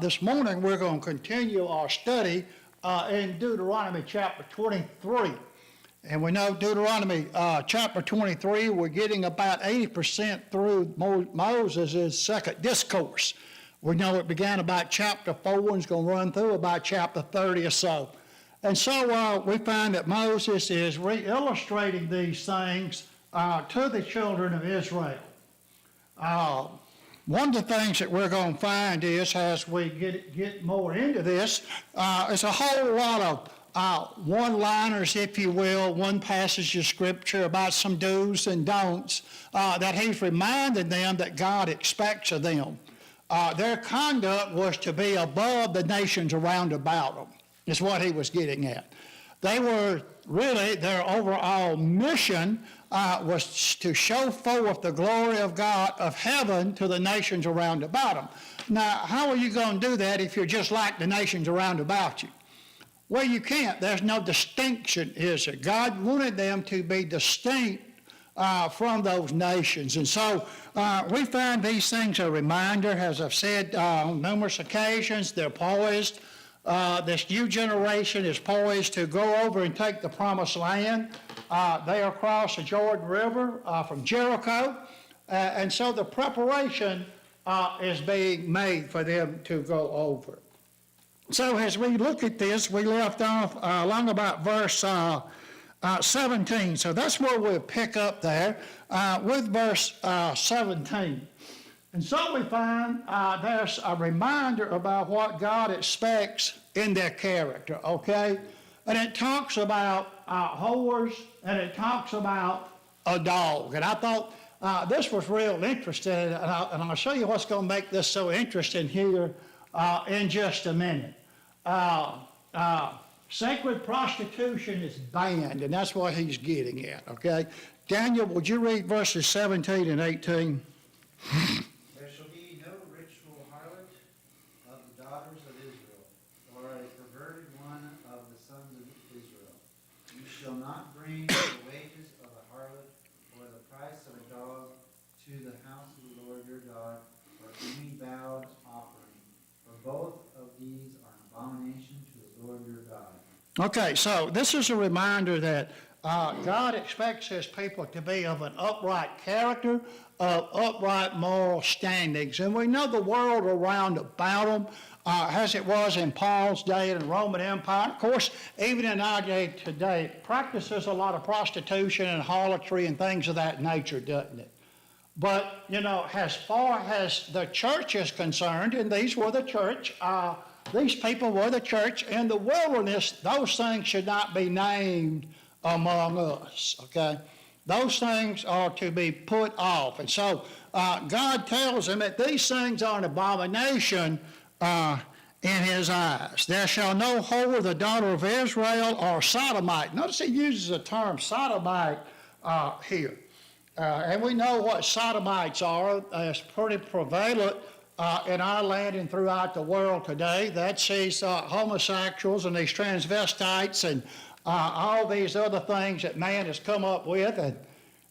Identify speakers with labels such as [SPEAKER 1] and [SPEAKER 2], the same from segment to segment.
[SPEAKER 1] This morning we're going to continue our study in Deuteronomy chapter 23. And we know Deuteronomy chapter 23, we're getting about 80% through Moses' second discourse. We know it began about chapter 4 and is going to run through about chapter 30 or so. And so we find that Moses is re-illustrating these things to the children of Israel. One of the things that we're going to find is, as we get more into this, is a whole lot of one-liners, if you will, one passage of Scripture about some do's and don'ts that he's reminding them that God expects of them. Their conduct was to be above the nations around about them, is what he was getting at. They were really, their overall mission was to show forth the glory of God of heaven to the nations around about them. Now, how are you going to do that if you're just like the nations around about you? Well, you can't. There's no distinction, is there? God wanted them to be distinct from those nations. And so we find these things a reminder, as I've said on numerous occasions, they're poised. This new generation is poised to go over and take the promised land. They are across the Jordan River from Jericho. And so the preparation is being made for them to go over. So as we look at this, we left off along about verse 17. So that's where we'll pick up there with verse 17. And so we find there's a reminder about what God expects in their character, okay? And it talks about whores, and it talks about a dog. And I thought this was real interesting, and I'll show you what's going to make this so interesting here in just a minute. Sacred prostitution is banned, and that's what he's getting at, okay? Daniel, would you read verses 17 and 18?
[SPEAKER 2] There shall be no ritual harlot of the daughters of Israel, or a perverted one of the sons of Israel. You shall not bring the wages of a harlot or the price of a dog to the house of the Lord your God, or any vowed offering, for both of these are an abomination to the Lord your God.
[SPEAKER 1] Okay, so this is a reminder that God expects his people to be of an upright character, of upright moral standings. And we know the world around about them, as it was in Paul's day in the Roman Empire. Of course, even in our day today, practices a lot of prostitution and harlotry and things of that nature, doesn't it? But, you know, as far as the church is concerned, and these were the church, these people were the church in the wilderness, those things should not be named among us, okay? Those things are to be put off. And so God tells them that these things are an abomination in his eyes. There shall no whore the daughter of Israel or sodomite. Notice he uses the term sodomite here. And we know what sodomites are. It's pretty prevalent in our land and throughout the world today. That's these homosexuals and these transvestites and all these other things that man has come up with. And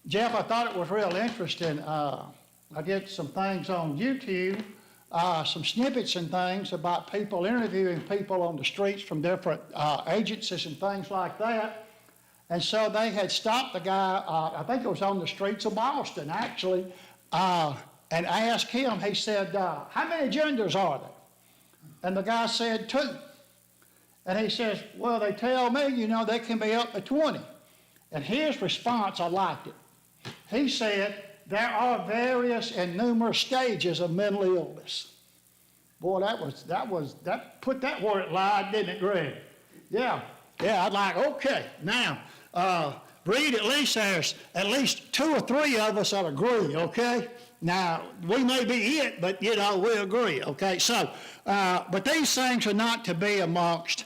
[SPEAKER 1] Jeff, I thought it was real interesting. I did some things on YouTube, some snippets and things about people interviewing people on the streets from different agencies and things like that. And so they had stopped the guy, I think it was on the streets of Boston actually, and asked him, he said, how many genders are there? And the guy said 2. And he says, well, they tell me, you know, they can be up to 20. And his response, I liked it. He said, there are various and numerous stages of mental illness. Boy, that put that word at lied, didn't it, Greg? Yeah, I'd like, okay, now, Reed, at least there's at least 2 or 3 of us that agree, okay? Now, we may be it, but, you know, we agree, okay? So, but these things are not to be amongst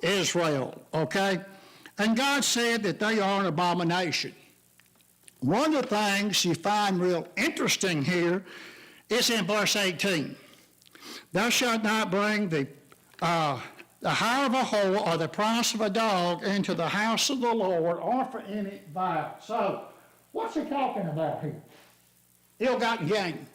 [SPEAKER 1] Israel, okay? And God said that they are an abomination. One of the things you find real interesting here is in verse 18. Thou shalt not bring the hire of a whore or the price of a dog into the house of the Lord or for any vow. So, what's he talking about here? Ill-gotten gain.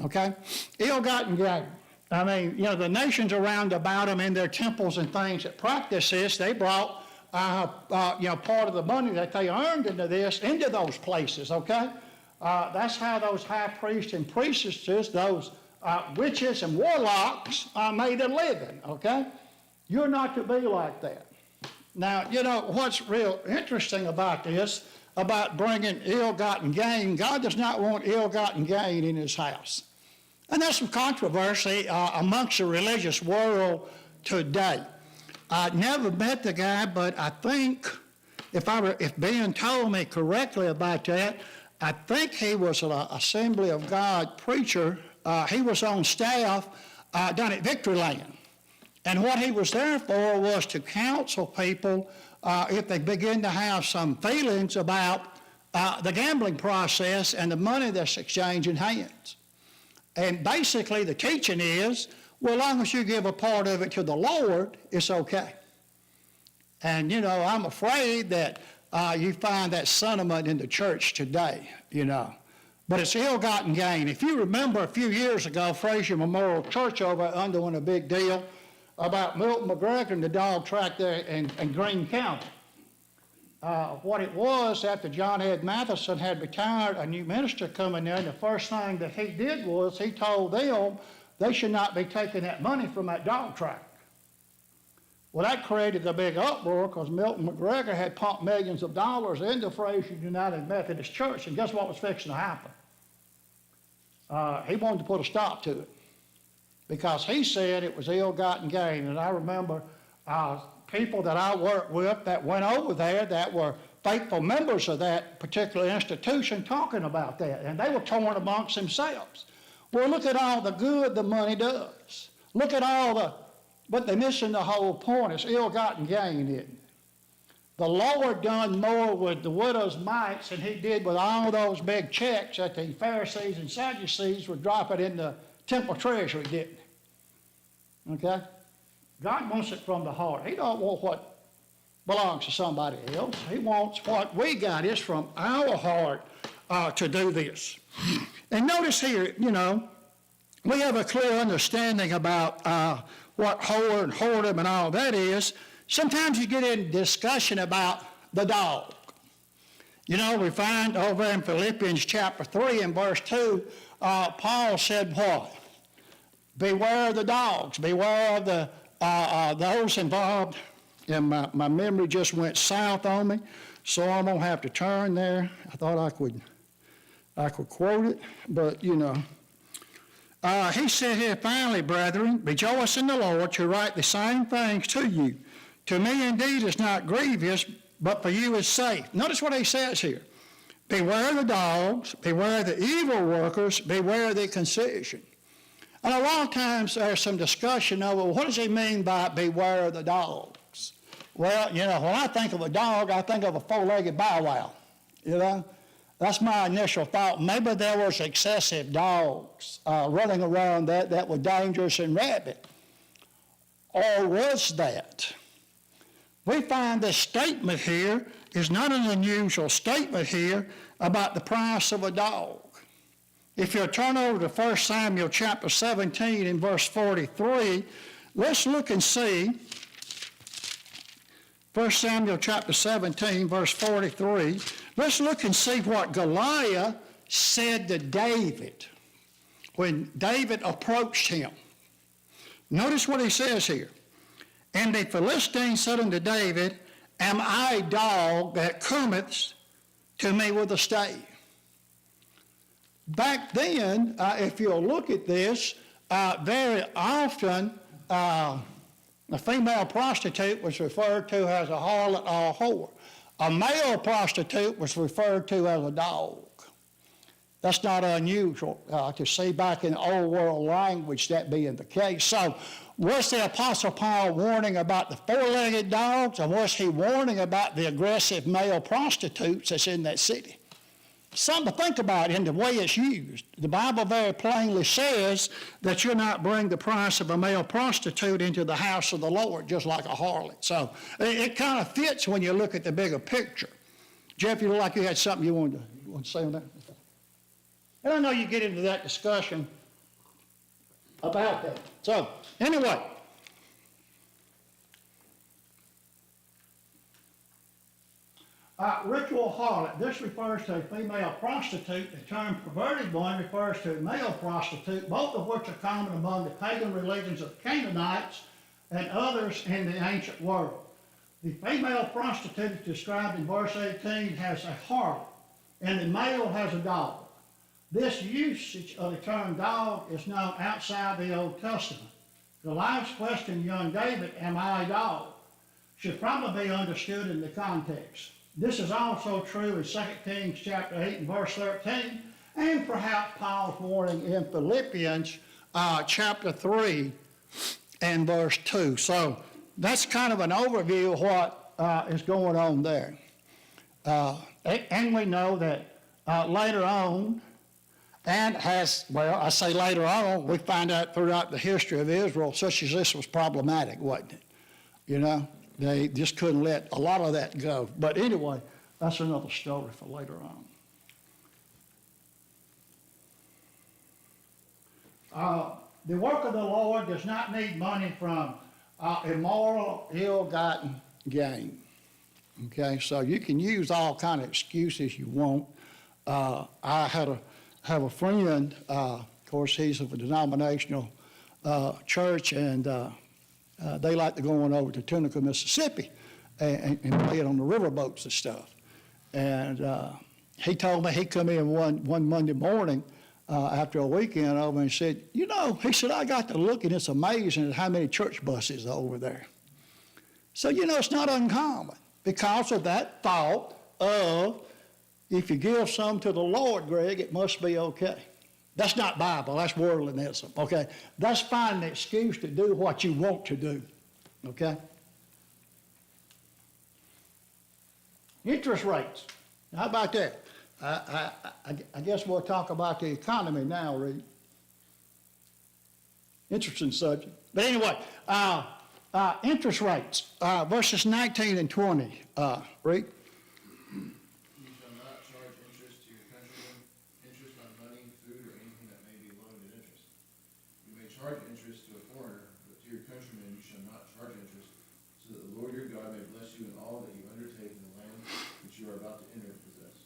[SPEAKER 1] Okay? Ill-gotten gain. I mean, the nations around about them in their temples and things that practice this, they brought, part of the money that they earned into this, into those places, okay? That's how those high priests and priestesses, those witches and warlocks made a living, okay? You're not to be like that. Now, what's real interesting about this, about bringing ill-gotten gain, God does not want ill-gotten gain in his house. And there's some controversy amongst the religious world today. I never met the guy, but I think, if Ben told me correctly about that, I think he was an Assembly of God preacher. He was on staff down at Victory Land. And what he was there for was to counsel people if they begin to have some feelings about the gambling process and the money that's exchanging hands. And basically the teaching is, well, as long as you give a part of it to the Lord, it's okay. And, I'm afraid that you find that sentiment in the church today, But it's ill-gotten gain. If you remember a few years ago, Frazier Memorial Church over at underwent a big deal about Milton McGregor and the dog track there in Greene County. What it was, after John Ed Matheson had retired, a new minister coming in, the first thing that he did was he told them they should not be taking that money from that dog track. Well, that created a big uproar because Milton McGregor had pumped millions of dollars into Frazier United Methodist Church, and guess what was fixing to happen? He wanted to put a stop to it because he said it was ill-gotten gain. And I remember people that I worked with that went over there that were faithful members of that particular institution talking about that, and they were torn amongst themselves. Well, look at all the good the money does. Look at but they're missing the whole point. It's ill-gotten gain, isn't it? The Lord done more with the widow's mites than he did with all those big checks that the Pharisees and Sadducees were dropping in the temple treasury, didn't he? Okay? God wants it from the heart. He don't want what belongs to somebody else. He wants what we got. It's from our heart to do this. And notice here, we have a clear understanding about what whore and whoredom and all that is. Sometimes you get in discussion about the dog. We find over in Philippians chapter 3 and verse 2, Paul said what? Beware of the dogs. Beware of those involved. And my memory just went south on me, so I'm going to have to turn there. I thought I could quote it, but he said here, finally, brethren, rejoice in the Lord, to write the same things to you. To me indeed is not grievous, but for you is safe. Notice what he says here. Beware the dogs, beware the evil workers, beware the concision. And a lot of times there's some discussion over what does he mean by beware the dogs? Well, when I think of a dog, I think of a four-legged bow wow. That's my initial thought. Maybe there was excessive dogs running around that were dangerous and rabid. Or was that? We find this statement here is not an unusual statement here about the price of a dog. If you'll turn over to 1 Samuel chapter 17 and verse 43, let's look and see 1 Samuel chapter 17, verse 43. Let's look and see what Goliath said to David when David approached him. Notice what he says here. And the Philistine said unto David, Am I a dog that cometh to me with a stave? Back then, if you'll look at this, very often a female prostitute was referred to as a harlot or a whore. A male prostitute was referred to as a dog. That's not unusual to see back in old world language that being the case. So was the Apostle Paul warning about the four-legged dogs, or was he warning about the aggressive male prostitutes that's in that city? Something to think about in the way it's used. The Bible very plainly says that you're not bring the price of a male prostitute into the house of the Lord, just like a harlot. So it kind of fits when you look at the bigger picture. Jeff, you look like you had something you wanted to say on that? And I know you get into that discussion about that. So, anyway. Ritual harlot, this refers to a female prostitute. The term perverted one refers to a male prostitute, both of which are common among the pagan religions of the Canaanites and others in the ancient world. The female prostitute described in verse 18 has a harlot, and the male has a dog. This usage of the term dog is known outside the Old Testament. Goliath's question, young David, am I a dog, should probably be understood in the context. This is also true in 2 Kings chapter 8 and verse 13, and perhaps Paul's warning in Philippians chapter 3 and verse 2. So that's kind of an overview of what is going on there. And we know that later on, and I say later on, we find out throughout the history of Israel, such as this was problematic, wasn't it? You know? They just couldn't let a lot of that go. But anyway, that's another story for later on. The work of the Lord does not need money from immoral, ill-gotten gain. Okay, so you can use all kind of excuses you want. I have a friend, of course, he's of a denominational church, and they like to go on over to Tunica, Mississippi and play it on the riverboats and stuff. And he told me he'd come in one Monday morning after a weekend over and said, you know, he said, I got to look and it's amazing how many church buses are over there. So, you know, it's not uncommon because of that thought of if you give some to the Lord, Greg, it must be okay. That's not Bible, that's worldlinism, okay? That's finding an excuse to do what you want to do, okay? Interest rates, how about that? I guess we'll talk about the economy now, Reed. Interesting subject. But anyway, interest rates, verses 19 and 20, Reed.
[SPEAKER 3] Charge interest to a foreigner, but to your countrymen you shall not charge interest, so that the Lord your God may bless you in all that you undertake in the land which you are about to enter and possess.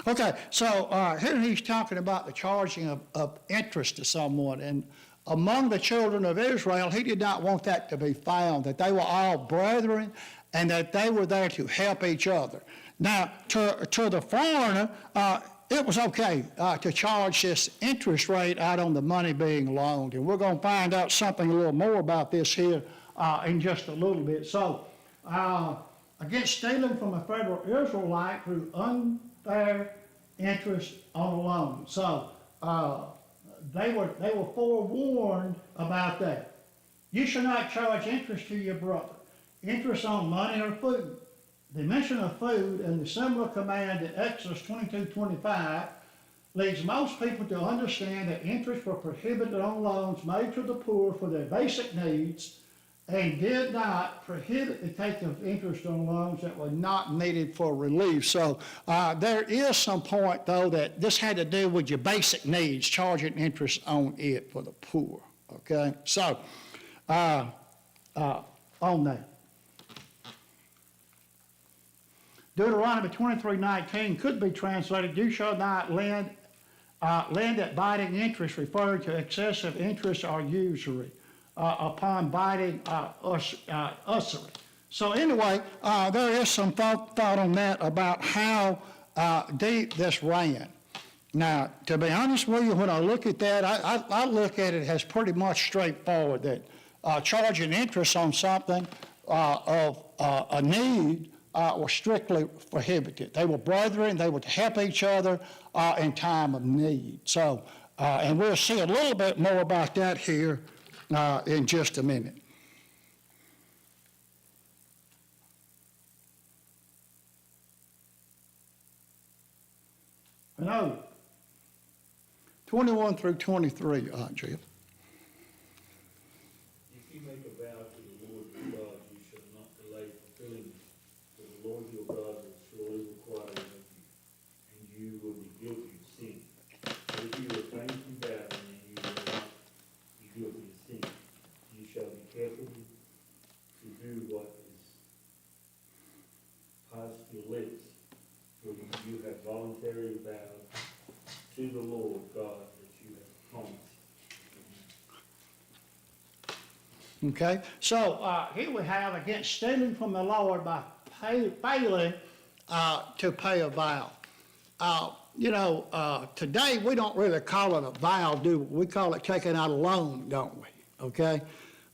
[SPEAKER 1] Okay, so here he's talking about the charging of interest to someone, and among the children of Israel, he did not want that to be found, that they were all brethren and that they were there to help each other. Now, to the foreigner, it was okay to charge this interest rate out on the money being loaned. And we're going to find out something a little more about this here in just a little bit. So, against stealing from a federal Israelite through unfair interest on a loan. So, they were forewarned about that. You shall not charge interest to your brother, interest on money or food. The mention of food and the similar command in Exodus 22:25 leads most people to understand that interest were prohibited on loans made to the poor for their basic needs and did not prohibit the taking of interest on loans that were not needed for relief. So there is some point, though, that this had to do with your basic needs, charging interest on it for the poor, okay? So on that. Deuteronomy 23:19 could be translated, you shall not lend at biting interest, referring to excessive interest or usury upon biting usury. So anyway, there is some thought on that about how deep this ran. Now, to be honest with you, when I look at that, I look at it as pretty much straightforward, that charging interest on something of a need were strictly prohibited. They were brethren, they were to help each other in time of need. So, and we'll see a little bit more about that here in just a minute. No. 21 through 23, Jeff.
[SPEAKER 4] If you make a vow to the Lord your God, you shall not delay fulfilling it, for the Lord your God will surely require it of you, and you will be guilty of sin. But if you refrain from doubting, and you will not only the Lord God that you have promised.
[SPEAKER 1] Okay, so here we have against stealing from the Lord by failing to pay a vow. Today we don't really call it a vow, do we? We call it taking out a loan, don't we? Okay,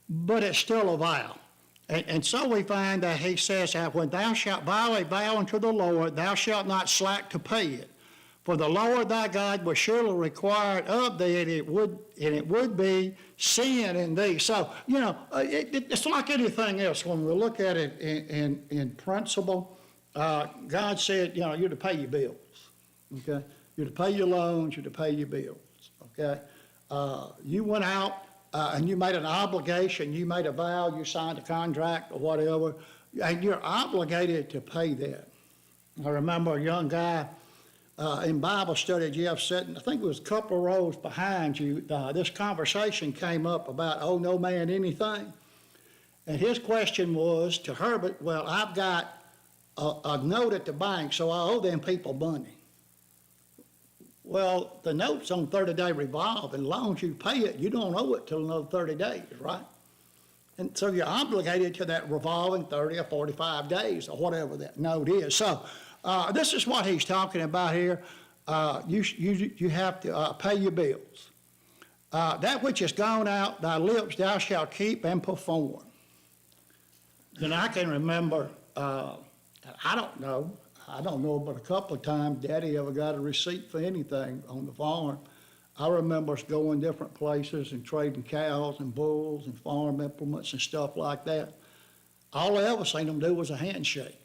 [SPEAKER 1] but it's still a vow. And so we find that he says that when thou shalt vow a vow unto the Lord, thou shalt not slack to pay it. For the Lord thy God will surely require it of thee, and it would be sin in thee. So, it's like anything else. When we look at it in principle, God said, you're to pay your bills, okay? You're to pay your loans, you're to pay your bills, okay? You went out and you made an obligation, you made a vow, you signed a contract or whatever, and you're obligated to pay that. I remember a young guy in Bible study, Jeff sitting, I think it was a couple of rows behind you, this conversation came up about owe no man anything. And his question was to Herbert, well, I've got a note at the bank, so I owe them people money. Well, the note's on 30-day revolve, and as long as you pay it, you don't owe it till another 30 days, right? And so you're obligated to that revolving 30 or 45 days or whatever that note is. So this is what he's talking about here. You have to pay your bills. That which is gone out, thy lips thou shalt keep and perform. And I can remember, I don't know, but a couple of times Daddy ever got a receipt for anything on the farm. I remember us going different places and trading cows and bulls and farm implements and stuff like that. All I ever seen them do was a handshake.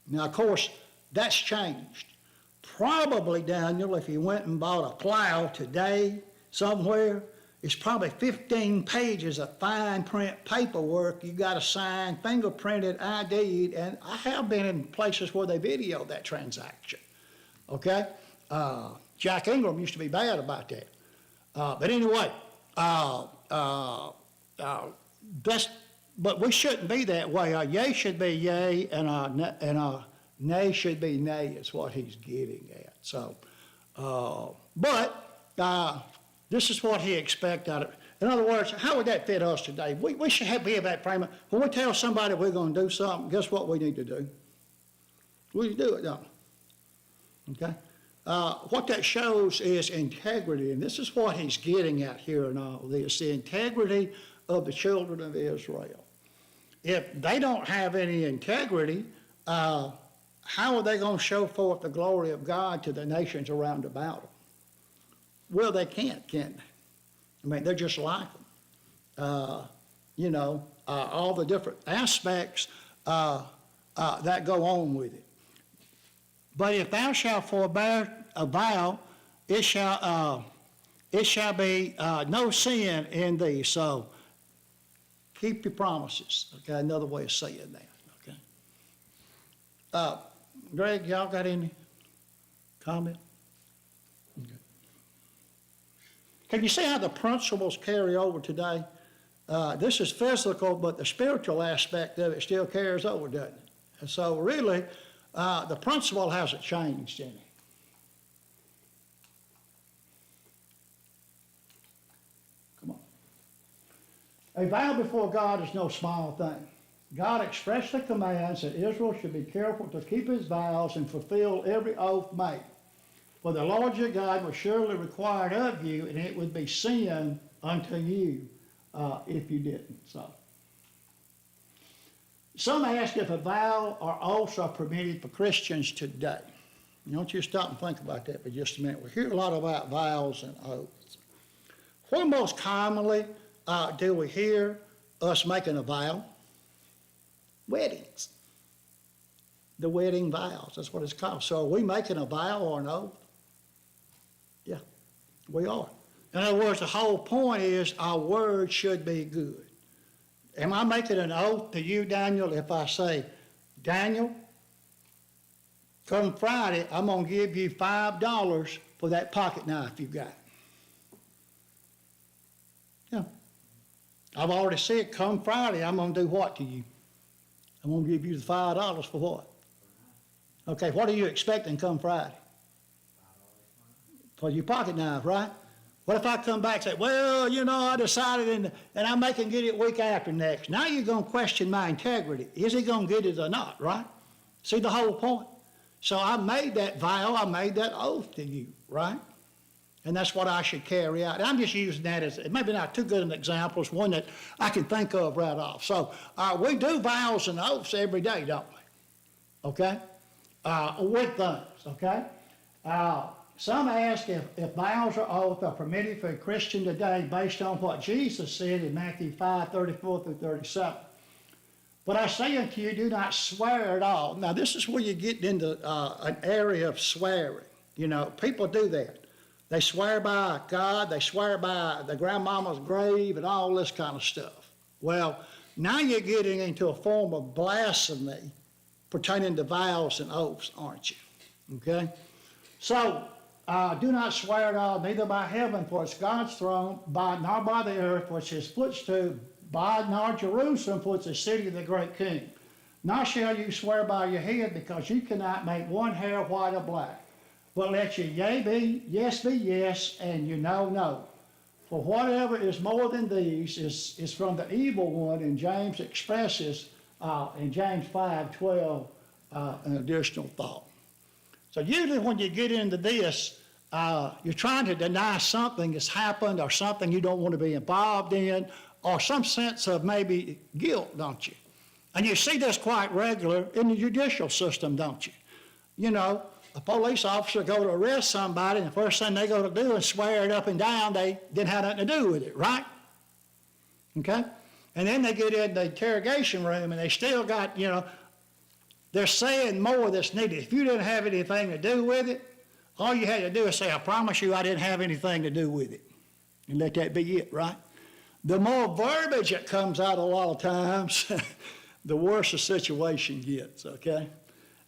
[SPEAKER 1] Now, of course, that's changed. Probably, Daniel, if you went and bought a plow today somewhere, it's probably 15 pages of fine print paperwork you got to sign, fingerprinted, ID'd, and I have been in places where they video that transaction, okay? Jack Ingram used to be bad about that. But anyway, but we shouldn't be that way. A yea should be yea, and a nay should be nay, is what he's getting at. So, this is what he expects out of it. In other words, how would that fit us today? We should be of that frame. When we tell somebody we're going to do something, guess what we need to do? We do it, don't we? Okay? What that shows is integrity, and this is what he's getting at here in all this, the integrity of the children of Israel. If they don't have any integrity, how are they going to show forth the glory of God to the nations around about them? Well, they can't they? I mean, they're just like them. All the different aspects that go on with it. But if thou shalt forbear a vow, it shall be no sin in thee. So keep your promises. Okay, another way of saying that. Okay. Greg, y'all got any comment? Okay. Can you see how the principles carry over today? This is physical, but the spiritual aspect of it still carries over, doesn't it? And so really, the principle hasn't changed any. Come on. A vow before God is no small thing. God expressly commands that Israel should be careful to keep his vows and fulfill every oath made. For the Lord your God will surely require it of you, and it would be sin unto you if you didn't. So, some ask if a vow or oaths are permitted for Christians today. I want you to stop and think about that for just a minute. We hear a lot about vows and oaths. Where most commonly do we hear us making a vow? Weddings. The wedding vows, that's what it's called. So are we making a vow or an oath? Yeah, we are. In other words, the whole point is our word should be good. Am I making an oath to you, Daniel, if I say, Daniel, come Friday, I'm going to give you $5 for that pocket knife you got? Yeah. I've already said, come Friday, I'm going to do what to you? I'm going to give you the $5 for what? Okay, what are you expecting come Friday? for your pocket knife, right? What if I come back and say, well, you know, I decided and I may can get it week after next. Now you're going to question my integrity. Is he going to get it or not, right? See the whole point? So I made that vow, I made that oath to you, right? And that's what I should carry out. I'm just using that as, maybe not too good an example, it's one that I can think of right off. So we do vows and oaths every day, don't we? Okay? With things, okay? Some ask if vows or oaths are permitted for a Christian today based on what Jesus said in Matthew 5:34-37. But I say unto you, do not swear at all. Now, this is where you get into an area of swearing. You know, people do that. They swear by God, they swear by the grandmama's grave and all this kind of stuff. Well, now you're getting into a form of blasphemy pertaining to vows and oaths, aren't you? Okay? So, do not swear at all, neither by heaven, for it's God's throne, nor by the earth, which his footstool, nor Jerusalem, for it's the city of the great king. Nor shall you swear by your head, because you cannot make one hair white or black. But let your yea be yes, and your no, no. For whatever is more than these is from the evil one, and James expresses in James 5:12 an additional thought. So usually when you get into this, you're trying to deny something that's happened or something you don't want to be involved in, or some sense of maybe guilt, don't you? And you see this quite regular in the judicial system, don't you? You know, a police officer go to arrest somebody, and the first thing they go to do is swear it up and down they didn't have nothing to do with it, right? Okay? And then they get in the interrogation room, and they still got, you know, they're saying more that's needed. If you didn't have anything to do with it, all you had to do is say, I promise you I didn't have anything to do with it. And let that be it, right? The more verbiage that comes out a lot of times, the worse the situation gets, okay?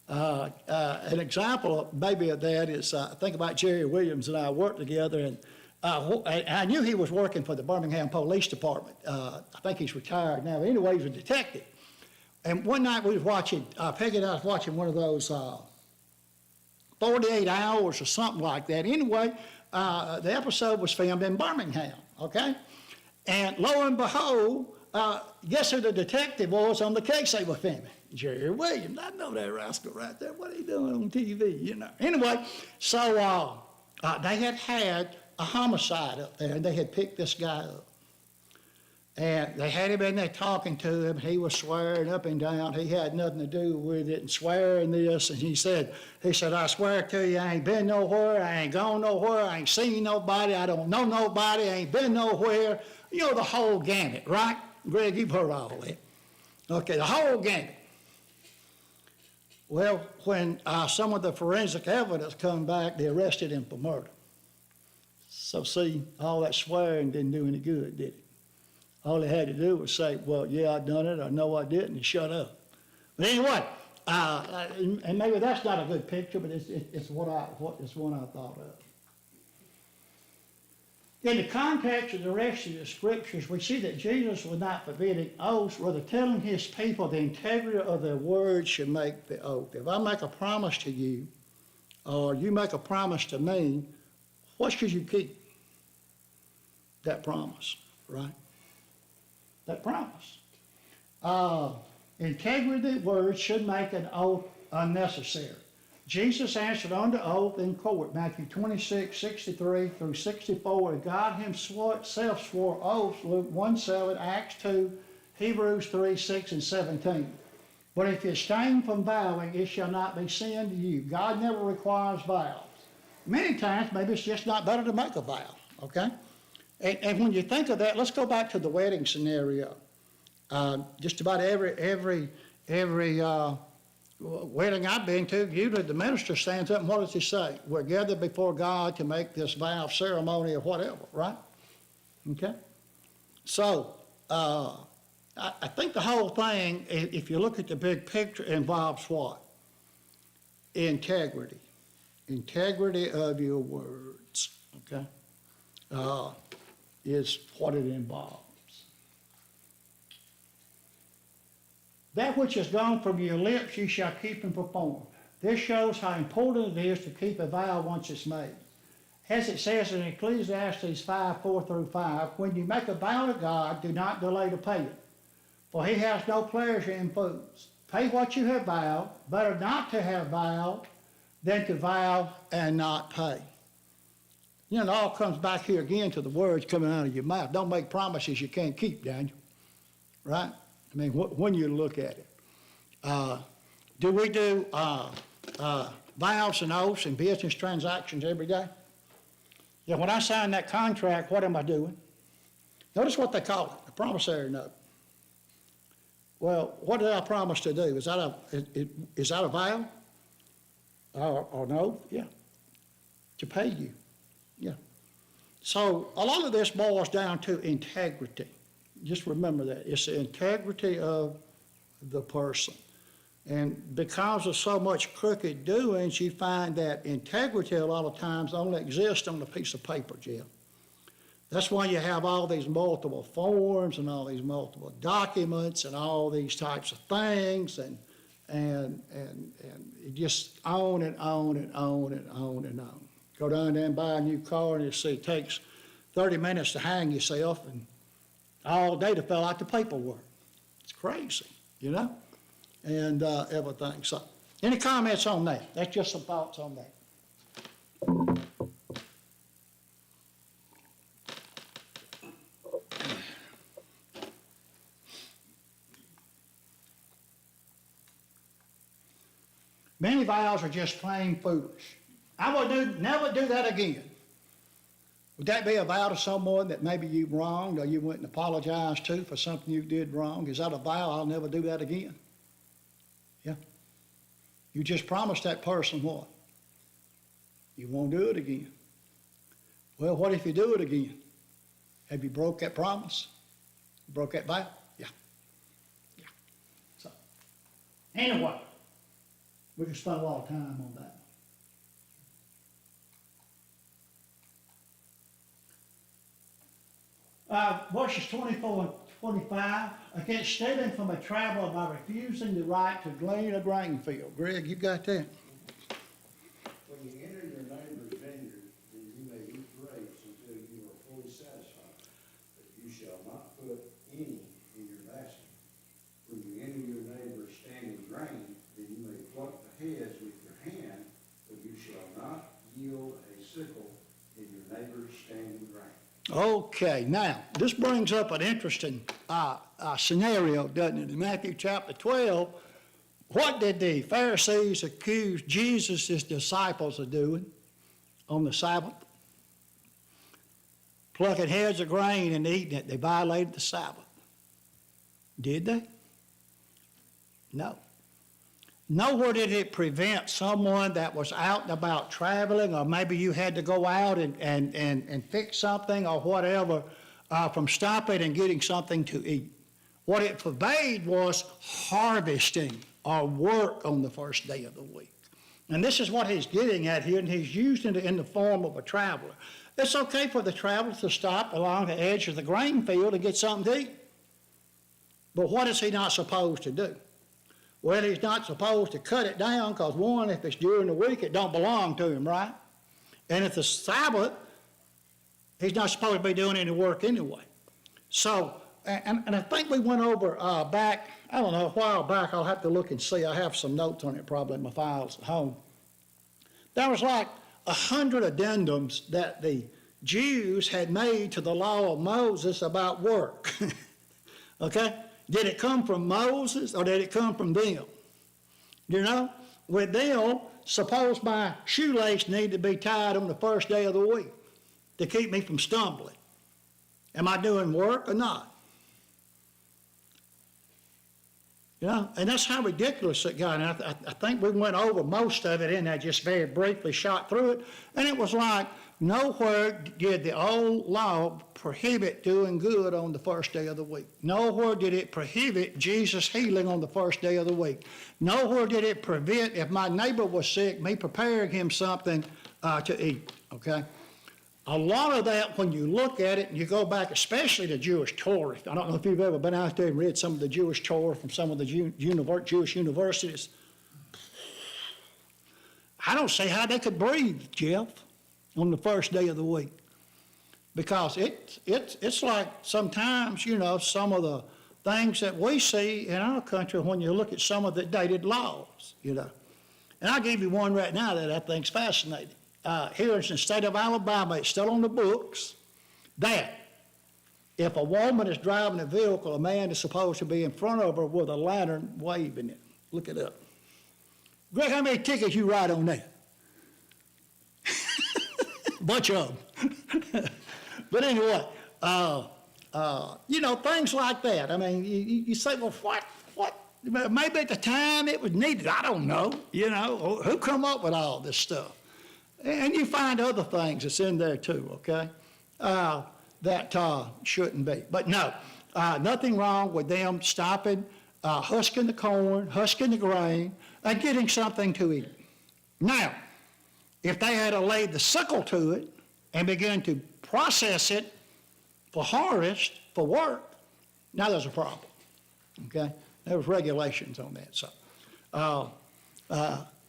[SPEAKER 1] An example maybe of that is, think about Jerry Williams and I worked together, and I knew he was working for the Birmingham Police Department. I think he's retired now, but anyway, he was a detective. And one night we was watching, Peggy and I was watching one of those 48 hours or something like that. Anyway, the episode was filmed in Birmingham, okay? And lo and behold, guess who the detective was on the case they were filming? Jerry Williams. I know that rascal right there. What are he doing on TV, you know? Anyway, so they had a homicide up there, and they had picked this guy up. And they had him in there talking to him. He was swearing up and down. He had nothing to do with it and swearing this. And he said, I swear to you, I ain't been nowhere. I ain't gone nowhere. I ain't seen nobody. I don't know nobody. I ain't been nowhere. You know, the whole gamut, right? Greg, you've heard all that. Okay, the whole gamut. Well, when some of the forensic evidence come back, they arrested him for murder. So see, all that swearing didn't do any good, did it? All he had to do was say, well, yeah, I done it, or no, I didn't, and shut up. But anyway, and maybe that's not a good picture, but it's one I thought of. In the context of the rest of the scriptures, we see that Jesus was not forbidding oaths, rather telling his people the integrity of their words should make the oath. If I make a promise to you, or you make a promise to me, what should you keep? That promise, right? That promise. Integrity of words should make an oath unnecessary. Jesus answered unto oath in court, Matthew 26:63-64, and God himself swore oaths, Luke 1:7, Acts 2, Hebrews 3:6 and 17. But if you abstain from vowing, it shall not be sin to you. God never requires vows. Many times, maybe it's just not better to make a vow, okay? And when you think of that, let's go back to the wedding scenario. Just about every wedding I've been to, usually the minister stands up and what does he say? We're gathered before God to make this vow ceremony or whatever, right? Okay? So, I think the whole thing, if you look at the big picture, involves what? Integrity. Integrity of your words, okay? Is what it involves. That which is gone from your lips you shall keep and perform. This shows how important it is to keep a vow once it's made. as it says in Ecclesiastes 5:4-5, when you make a vow to God, do not delay to pay it, for he has no pleasure in fools. Pay what you have vowed, better not to have vowed than to vow and not pay. You know, it all comes back here again to the words coming out of your mouth. Don't make promises you can't keep, Daniel. Right? I mean, when you look at it. Do we do vows and oaths and business transactions every day? Yeah, when I sign that contract, what am I doing? Notice what they call it, a promissory note. Well, what did I promise to do? Is that a vow? Or no? Yeah. To pay you. Yeah. So a lot of this boils down to integrity. Just remember that. It's the integrity of the person. And because of so much crooked doings, you find that integrity a lot of times only exists on a piece of paper, Jim. That's why you have all these multiple forms and all these multiple documents and all these types of things and just on and on and on and on and on. Go down there and buy a new car and you see it takes 30 minutes to hang yourself and all day to fill out the paperwork. It's crazy, you know? And everything. So, any comments on that? That's just some thoughts on that. Many vows are just plain foolish. I would never do that again. Would that be a vow to someone that maybe you wronged or you went and apologized to for something you did wrong? Is that a vow? I'll never do that again. Yeah. You just promised that person what? You won't do it again. Well, what if you do it again? Have you broke that promise? You broke that vow? Yeah. Yeah. So, anyway, we can spend a lot of time on that. Verses 24 and 25, against stealing from a traveler by refusing the right to glean a grain field. Greg, you got that?
[SPEAKER 5] When you enter your neighbor's vineyard, then you may eat grapes until you are fully satisfied, but you shall not put any in your basket. When you enter your neighbor's standing grain, then you may pluck the heads with your hand, but you shall not yield a sickle in your neighbor's standing grain.
[SPEAKER 1] Okay, now, this brings up an interesting scenario, doesn't it? In Matthew chapter 12, what did the Pharisees accuse Jesus' disciples of doing on the Sabbath? Plucking heads of grain and eating it. They violated the Sabbath. Did they? No. Nowhere did it prevent someone that was out and about traveling, or maybe you had to go out and fix something or whatever, from stopping and getting something to eat. What it forbade was harvesting or work on the first day of the week. And this is what he's getting at here, and he's using it in the form of a traveler. It's okay for the traveler to stop along the edge of the grain field and get something to eat. But what is he not supposed to do? Well, he's not supposed to cut it down because, one, if it's during the week, it don't belong to him, right? And if it's Sabbath, he's not supposed to be doing any work anyway. So, and I think we went over back, I don't know, a while back. I'll have to look and see. I have some notes on it probably in my files at home. There was like 100 addendums that the Jews had made to the law of Moses about work. Okay? Did it come from Moses or did it come from them? You know, with them, suppose my shoelace needed to be tied on the first day of the week to keep me from stumbling. Am I doing work or not? You know, and that's how ridiculous it got. And I think we went over most of it in that, just very briefly shot through it. And it was like, nowhere did the old law prohibit doing good on the first day of the week. Nowhere did it prohibit Jesus healing on the first day of the week. Nowhere did it prevent, if my neighbor was sick, me preparing him something to eat, okay? A lot of that, when you look at it and you go back, especially to Jewish Torah, I don't know if you've ever been out there and read some of the Jewish Torah from some of the Jewish universities. I don't see how they could breathe, Jeff. on the first day of the week. Because it's like sometimes, you know, some of the things that we see in our country when you look at some of the dated laws, you know. And I'll give you one right now that I think's fascinating. Here in the state of Alabama, it's still on the books, that if a woman is driving a vehicle, a man is supposed to be in front of her with a lantern waving it. Look it up. Greg, how many tickets you write on that? Bunch of them. But anyway, you know, things like that. I mean, you say, well, what? Maybe at the time it was needed. I don't know. You know, who come up with all this stuff? And you find other things that's in there too, okay, that shouldn't be. But no, nothing wrong with them stopping, husking the corn, husking the grain, and getting something to eat. Now, if they had laid the sickle to it and began to process it for harvest, for work, now there's a problem, okay? There was regulations on that, so.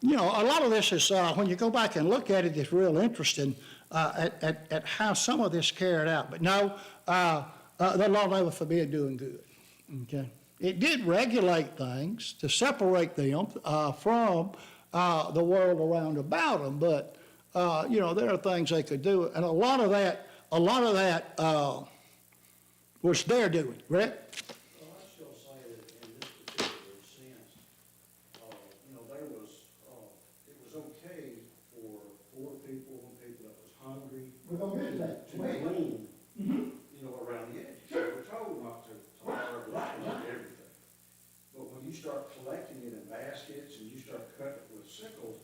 [SPEAKER 1] You know, a lot of this is, when you go back and look at it, it's real interesting at how some of this carried out. But no, the law never forbid doing good, okay? It did regulate things to separate them from the world around about them, but, you know, there are things they could do, and a lot of that was their doing, right?
[SPEAKER 5] Well, I still say that in this particular sense, you know, it was okay for poor people and people that was hungry.
[SPEAKER 1] We're gonna get to that.
[SPEAKER 5] To glean, you know, around the edge. We're told not to everything. But when you start collecting it in baskets and you start cutting it with sickles,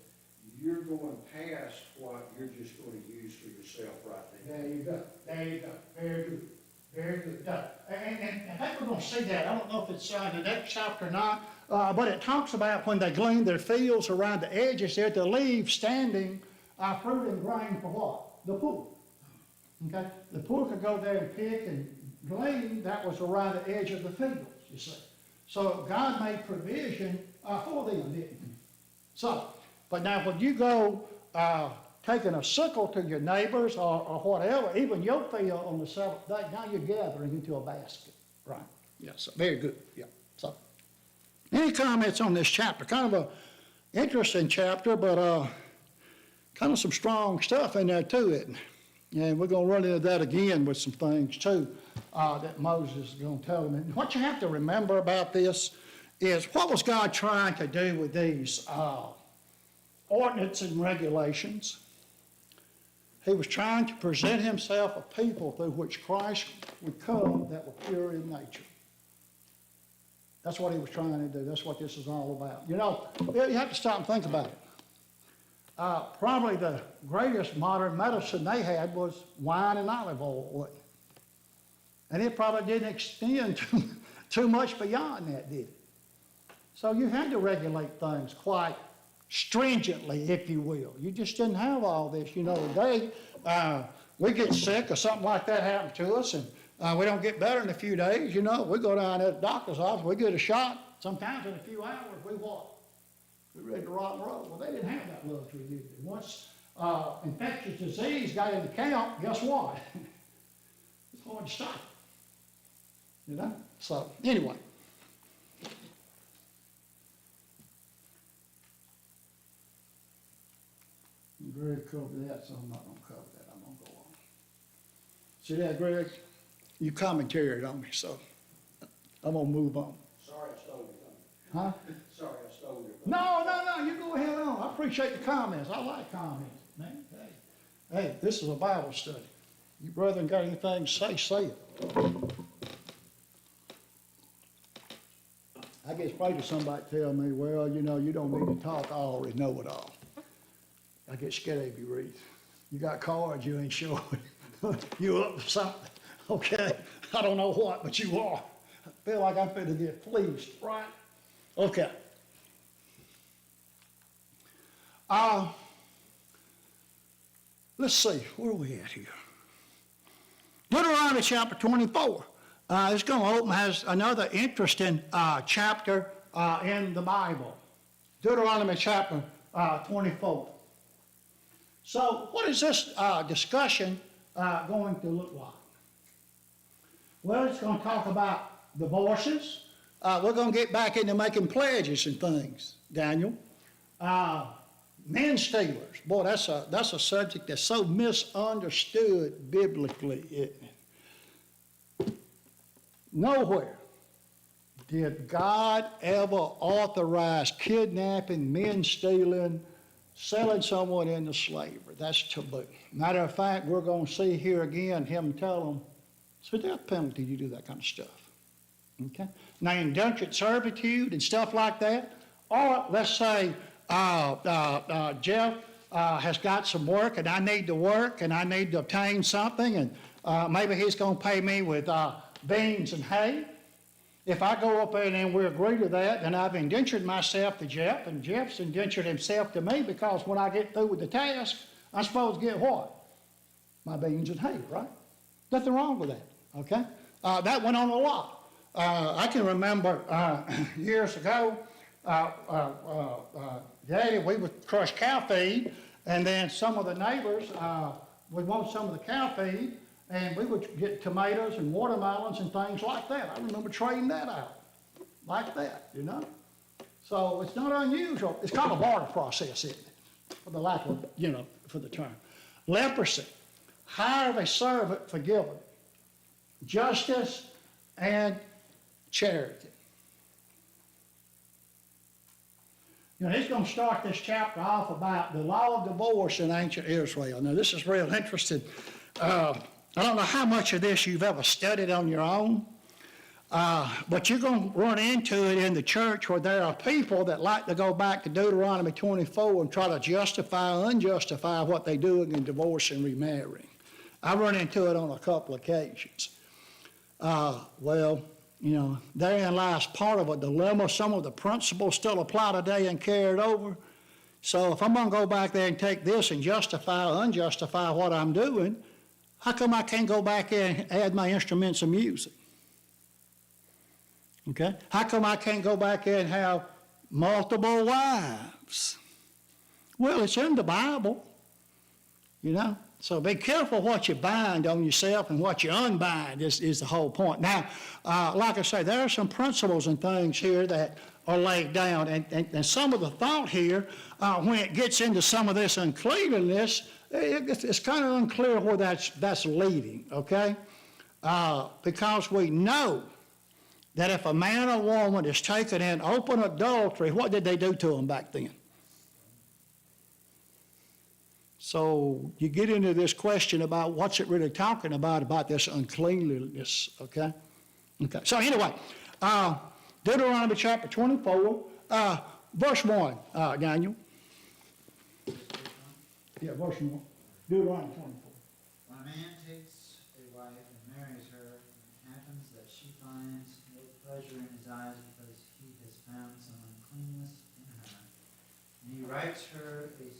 [SPEAKER 5] you're going past what you're just going to use for yourself right there.
[SPEAKER 1] There you go. There you go. Very good. Very good. And I think we're going to see that. I don't know if it's in the next chapter or not, but it talks about when they glean their fields around the edges there to leave standing fruit and grain for what? The poor. Okay? The poor could go there and pick and glean. That was around the edge of the fields, you see. So God made provision for them, didn't he? So, but now when you go taking a sickle to your neighbors or whatever, even your field on the seventh day, now you're gathering into a basket, right? Yes, very good, yeah. So, any comments on this chapter? Kind of a interesting chapter, but kind of some strong stuff in there too, isn't it? And we're going to run into that again with some things too that Moses is going to tell them. And what you have to remember about this is, what was God trying to do with these ordinances and regulations? He was trying to present himself a people through which Christ would come that were pure in nature. That's what he was trying to do. That's what this is all about. You know, you have to stop and think about it. Probably the greatest modern medicine they had was wine and olive oil, wasn't it? And it probably didn't extend too much beyond that, did it? So you had to regulate things quite stringently, if you will. You just didn't have all this. You know, today we get sick or something like that happens to us, and we don't get better in a few days. You know, we go down to the doctor's office, we get a shot. Sometimes in a few hours, we what? We're ready to rock and roll. Well, they didn't have that luxury, did they? Once infectious disease got into camp, guess what? It's hard to stop. You know? So, anyway. Greg covered that, so I'm not going to cover that. I'm going to go on. See that, Greg? You commentaried on me, so I'm going to move on.
[SPEAKER 5] Sorry I stole your thunder.
[SPEAKER 1] Huh?
[SPEAKER 5] Sorry I stole your thunder.
[SPEAKER 1] No, you go ahead on. I appreciate the comments. I like comments, man. Hey, this is a Bible study. You brethren got anything to say it. I guess probably somebody tell me, well, you know, you don't need to talk, I already know it all. I get scared of you, Reed. You got cards, you ain't showing. You up to something, okay? I don't know what, but you are. I feel like I'm finna get fleeced, right? Okay. Let's see, where are we at here? Deuteronomy chapter 24. It's going to open, has another interesting chapter in the Bible. Deuteronomy chapter 24. So what is this discussion going to look like? Well, it's going to talk about divorces. We're going to get back into making pledges and things, Daniel. Men stealers. Boy, that's a subject that's so misunderstood biblically, isn't it? Nowhere did God ever authorize kidnapping, men stealing, selling someone into slavery. That's taboo. Matter of fact, we're going to see here again him tell them, it's a death penalty you do that kind of stuff. Okay? Now, indentured servitude and stuff like that, or let's say Jeff has got some work and I need to work and I need to obtain something and maybe he's going to pay me with beans and hay. If I go up there and we agree to that, then I've indentured myself to Jeff, and Jeff's indentured himself to me, because when I get through with the task, I'm supposed to get what? My beans and hay, right? Nothing wrong with that, okay? That went on a lot. I can remember years ago, Daddy, we would crush cow feed, and then some of the neighbors would want some of the cow feed, and we would get tomatoes and watermelons and things like that. I remember trading that out like that, you know. So it's not unusual. It's called a barter process, isn't it? For the lack of, for the term. Leprosy. Hire a servant forgiven. Justice and charity. He's going to start this chapter off about the law of divorce in ancient Israel. Now, this is real interesting. I don't know how much of this you've ever studied on your own, but you're going to run into it in the church where there are people that like to go back to Deuteronomy 24 and try to justify or unjustify what they're doing in divorce and remarrying. I run into it on a couple occasions. Therein lies part of a dilemma. Some of the principles still apply today and carried over. So if I'm going to go back there and take this and justify or unjustify what I'm doing, how come I can't go back and add my instruments of music? Okay? How come I can't go back and have multiple wives? Well, it's in the Bible, So be careful what you bind on yourself and what you unbind is the whole point. Now, like I say, there are some principles and things here that are laid down, and some of the thought here, when it gets into some of this uncleanness, it's kind of unclear where that's leading, okay? Because we know that if a man or woman is taken in open adultery, what did they do to them back then? So you get into this question about what's it really talking about this uncleanliness, okay? Okay, so anyway, Deuteronomy chapter 24, verse 1, Daniel. Yeah, verse 1. Deuteronomy 24.
[SPEAKER 2] When a man takes a wife and marries her, it happens that she finds no pleasure in his eyes because he has found some uncleanness in her. And he writes her a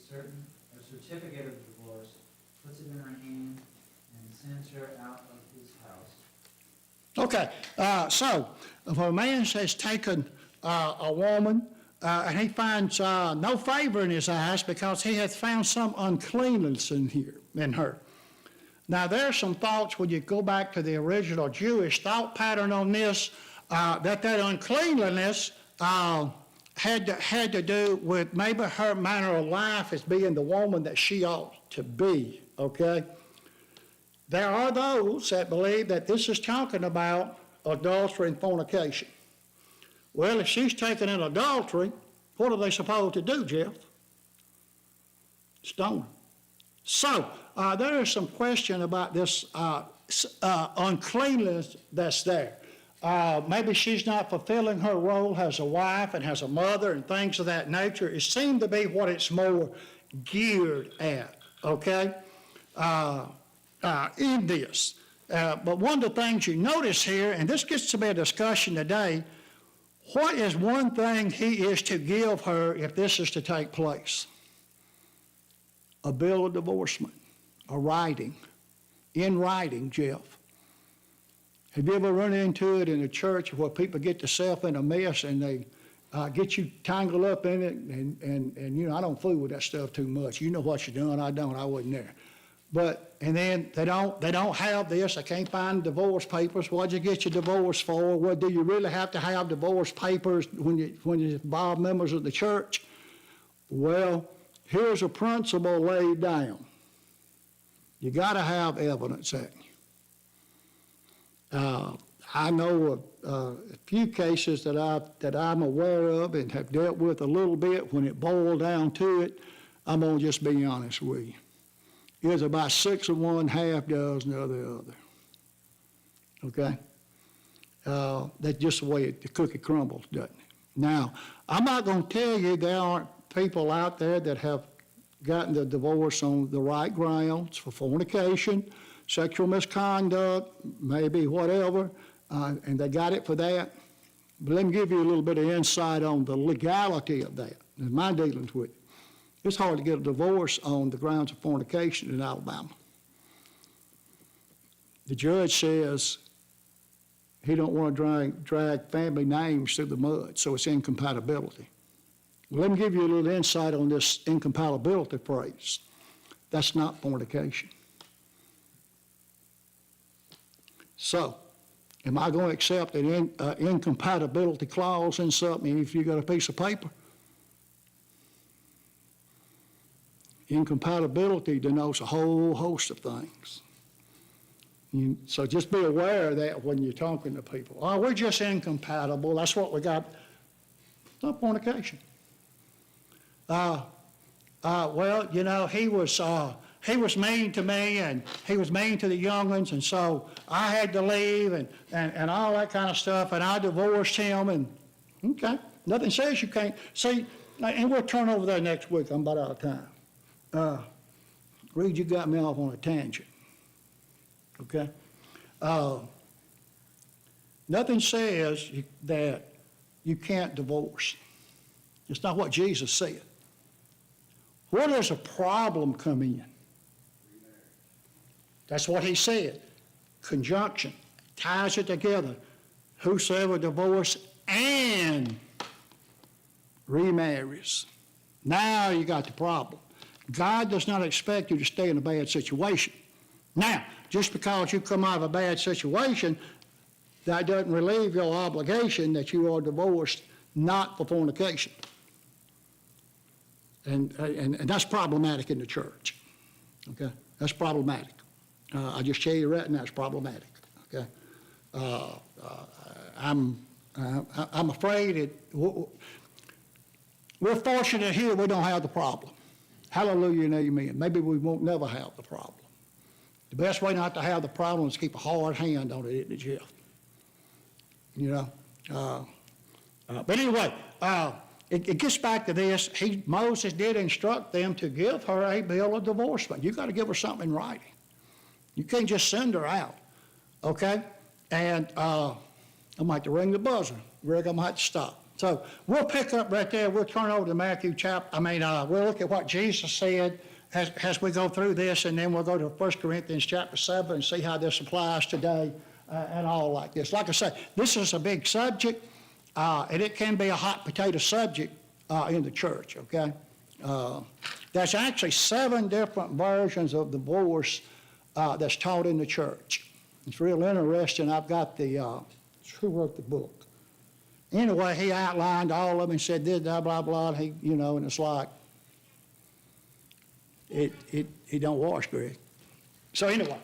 [SPEAKER 2] certificate of divorce, puts it in her hand, and sends her out of his house.
[SPEAKER 1] Okay, so if a man has taken a woman and he finds no favor in his eyes because he hath found some uncleanness in her. Now, there are some thoughts when you go back to the original Jewish thought pattern on this, that uncleanliness had to do with maybe her manner of life as being the woman that she ought to be, okay? There are those that believe that this is talking about adultery and fornication. Well, if she's taken in adultery, what are they supposed to do, Jeff? Stone her. So, there is some question about this uncleanness that's there. Maybe she's not fulfilling her role as a wife and as a mother and things of that nature. It seemed to be what it's more geared at, okay, in this. But one of the things you notice here, and this gets to be a discussion today, what is one thing he is to give her if this is to take place? A bill of divorcement, a writing, in writing, Jeff. Have you ever run into it in a church where people get themselves in a mess and get you tangled up in it, and you know, I don't fool with that stuff too much. You know what you're doing, I don't, I wasn't there. But, and then they don't have this, they can't find divorce papers. What'd you get your divorce for? Well, do you really have to have divorce papers when you involve members of the church? Well, here's a principle laid down. You gotta have evidence, haven't you? I know a few cases that I'm aware of and have dealt with a little bit. When it boiled down to it, I'm gonna just be honest with you. It was about 6 of one, half dozen of the other. Okay? That's just the way the cookie crumbles, doesn't it? Now, I'm not gonna tell you there aren't people out there that have gotten the divorce on the right grounds for fornication, sexual misconduct, maybe whatever, and they got it for that. But let me give you a little bit of insight on the legality of that, and my dealings with it. It's hard to get a divorce on the grounds of fornication in Alabama. The judge says he don't want to drag family names through the mud, so it's incompatibility. Well, let me give you a little insight on this incompatibility phrase. That's not fornication. So, am I going to accept an incompatibility clause in something if you got a piece of paper? Incompatibility denotes a whole host of things. So just be aware of that when you're talking to people. Oh, we're just incompatible. That's what we got. It's not fornication. Well, you know, he was mean to me, and he was mean to the young ones, and so I had to leave, and all that kind of stuff, and I divorced him, and okay, nothing says you can't. See, and we'll turn over there next week. I'm about out of time. Reed, you got me off on a tangent, okay? Nothing says that you can't divorce. It's not what Jesus said. Where does a problem come in? That's what he said. Conjunction ties it together. Whosoever divorces and remarries. Now you got the problem. God does not expect you to stay in a bad situation. Now, just because you come out of a bad situation, that doesn't relieve your obligation that you are divorced not for fornication. And that's problematic in the church, okay? That's problematic. I just tell you right now, it's problematic, okay? I'm afraid we're fortunate here we don't have the problem. Hallelujah and amen. Maybe we won't never have the problem. The best way not to have the problem is keep a hard hand on it, isn't it, Jeff? You know? But anyway, it gets back to this. Moses did instruct them to give her a bill of divorcement. You got to give her something in writing. You can't just send her out, okay? And I'm going to have to ring the buzzer. Greg, I'm going to have to stop. So we'll pick up right there. We'll turn over to Matthew chapter. We'll look at what Jesus said as we go through this, and then we'll go to 1 Corinthians chapter 7 and see how this applies today and all like this. Like I say, this is a big subject, and it can be a hot potato subject in the church, okay? There's actually 7 different versions of divorce that's taught in the church. It's real interesting. I've got who wrote the book? Anyway, he outlined all of them and said this, blah, blah, blah, and he, you know, and it's like, it don't wash, Greg. So anyway,